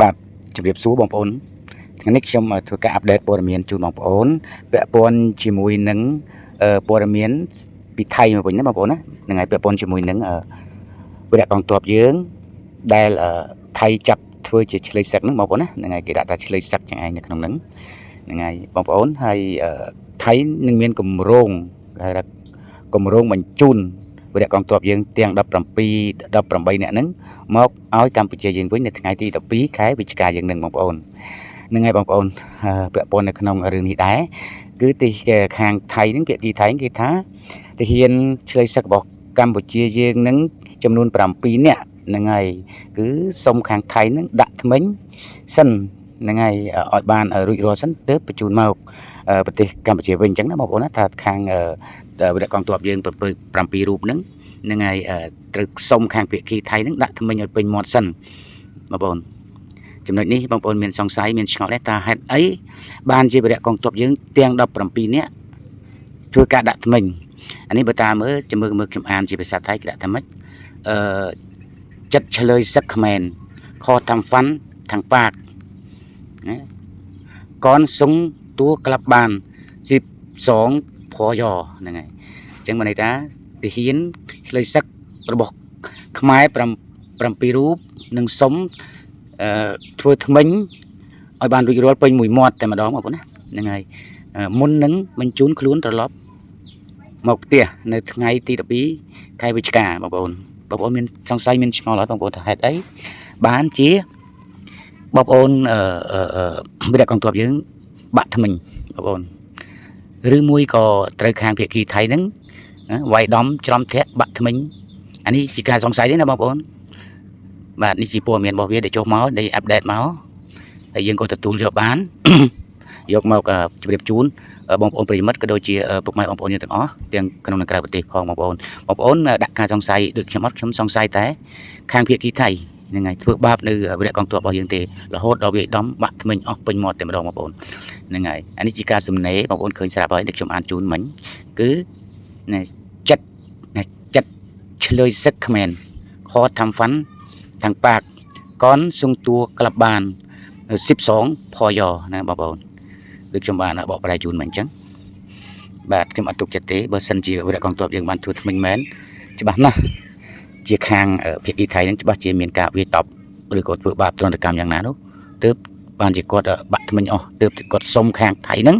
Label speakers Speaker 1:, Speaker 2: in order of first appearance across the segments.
Speaker 1: បាទជម្រាបសួរបងប្អូនថ្ងៃនេះខ្ញុំធ្វើការអាប់ដេតព័ត៌មានជូនបងប្អូនពាក់ព័ន្ធជាមួយនឹងព័ត៌មានពីថៃមកវិញណាបងប្អូនណាហ្នឹងហើយពាក់ព័ន្ធជាមួយនឹងវីរៈកងទ័ពយើងដែលថៃចាប់ធ្វើជាឆ្លើយសឹកហ្នឹងបងប្អូនណាហ្នឹងហើយគេដាក់ថាឆ្លើយសឹកចឹងឯងនៅក្នុងហ្នឹងហើយបងប្អូនហើយថៃនឹងមានគម្រោងគេហៅថាគម្រោងបញ្ជូនវីរៈកងទ័ពយើងទាំង17 18នាក់ហ្នឹងមកឲ្យកម្ពុជាយើងវិញនៅថ្ងៃទី12ខែវិច្ឆិកាយើងនឹងបងប្អូនហ្នឹងហើយបងប្អូនពាក់ព័ន្ធនៅក្នុងរឿងនេះដែរគឺទីខាងថៃហ្នឹងភាគីថៃគេថាទាហានឆ្លើយសឹករបស់កម្ពុជាយើងនឹងចំនួន7នាក់ហ្នឹងហើយគឺសុំខាងថៃហ្នឹងដាក់ថ្មិញសិនហ្នឹងហើយឲ្យបានរួចរាល់សិនទើបបញ្ជូនមកប្រទេសកម្ពុជាវិញអញ្ចឹងណាបងប្អូនណាថាខាងវីរៈកងទ័ពយើង7រូបហ្នឹងហ្នឹងហើយត្រូវសុំខាងភាគីថៃហ្នឹងដាក់ថ្មិញឲ្យពេញមាត់សិនបងប្អូនចំណុចនេះបងប្អូនមានសង្ស័យមានឆ្ងល់ដែរថាហេតុអីបានជាវីរៈកងទ័ពយើងទាំង17នាក់ធ្វើការដាក់ថ្មិញអានេះបើតាមមើលខ្ញុំអានជាភាសាថៃគេដាក់ថាម៉េចចិត្តឆ្លើយសឹកខ្មែរខតាមហ្វាន់ทางปากนะก่อนส่งตัวกลับบ้าน12พยហ្នឹងហើយអញ្ចឹងបានន័យថាទាហានឆ្លើយសឹករបស់ខ្មែរ7រូបនឹងសុំធ្វើថ្មិញឲ្យបានរួចរាល់ពេញមួយមាត់តែម្ដងបងប្អូនណាហ្នឹងហើយមុននឹងបញ្ជូនខ្លួនត្រឡប់មកផ្ទះនៅថ្ងៃទី12ខែវិច្ឆិកាបងប្អូនមានសង្ស័យមានឆ្ងល់អត់បងប្អូនថាហេតុអីបានជាបងប្អូនវីរៈកងទ័ពយើងបាក់ថ្មិញបងប្អូនឬមួយក៏ត្រូវខាងភាគីថៃហ្នឹងវាយដំច្រំធាក់បាក់ថ្មិញអានេះជាការសង្ស័យទេណាបងប្អូនបាទនេះជាព័ត៌មានរបស់វាដែលចុះមកដែលអាប់ដេតមកហើយយើងក៏ទទួលយកបាន យកមកជម្រាបជូនបងប្អូនប្រិយមិត្តក៏ដូចជាពុកម៉ែបងប្អូនយើងទាំងអស់ទាំងក្នុងនិងក្រៅប្រទេសផងបងប្អូនដាក់ការសង្ស័យដូចខ្ញុំអត់ខ្ញុំសង្ស័យតែខាងភាគីថៃហ្នឹងហើយធ្វើបាបនៅវីរៈកងទ័ពរបស់យើងទេរហូតដល់វាដំបាក់ថ្មិញអស់ពេញមាត់តែម្ដងបងប្អូនហ្នឹងហើយអានេះជាការសំណេរបងប្អូនឃើញស្រាប់ហើយដែលខ្ញុំអានជូនមិញគឺចិត្តឆ្លើយសឹកខ្មែរខทำฟันทางปากก่อนส่งตัวกลับบ้าน12พยណាបងប្អូនដូចខ្ញុំបានបកប្រែជូនមិញអញ្ចឹងបាទខ្ញុំអត់ទុកចិត្តទេបើសិនជាវីរៈកងទ័ពយើងបានធ្វើថ្មិញមែនច្បាស់ណាស់ជាខាងភាគីថៃនឹងច្បាស់ជាមានការវាយតប់ឬក៏ធ្វើបាបទរណកម្មយ៉ាងណានោះទើបបានជាគាត់បាក់ថ្មិញអស់ទើបគាត់សុំខាងថៃហ្នឹង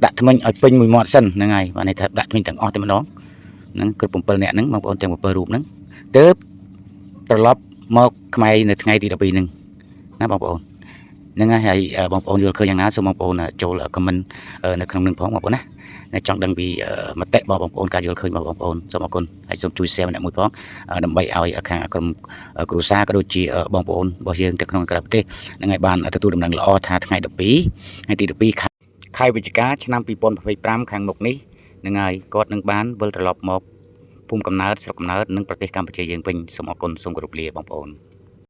Speaker 1: ដាក់ថ្មិញឲ្យពេញមួយមាត់សិនហ្នឹងហើយបានន័យថាដាក់ថ្មិញទាំងអស់តែម្ដងហ្នឹងគ្រប់7នាក់ហ្នឹងបងប្អូនទាំង7រូបហ្នឹងទើបត្រឡប់មកខ្មែរនៅថ្ងៃទី12ហ្នឹងណាបងប្អូនហ្នឹងហើយបងប្អូនយល់ឃើញយ៉ាងណាសូមបងប្អូនចូលខមមិននៅក្នុងនឹងផងបងប្អូនណាចង់ដឹងពីមតិរបស់បងប្អូនការយល់ឃើញរបស់បងប្អូនសូមអរគុណហើយសូមជួយ share ម្នាក់មួយផងដើម្បីឲ្យខាងក្រុមគ្រួសារក៏ដូចជាបងប្អូនរបស់យើងទាំងក្នុងក្រៅប្រទេសនឹងឲ្យបានទទួលដំណឹងល្អថាថ្ងៃ12ថ្ងៃទី12ខែវិច្ឆិកាឆ្នាំ2025ខាងមុខនេះនឹងហើយគាត់នឹងបានវិលត្រឡប់មកភូមិកំណើតស្រុកកំណើតនិងប្រទេសកម្ពុជាយើងវិញសូមអរគុណសូមគោរពលាបងប្អូន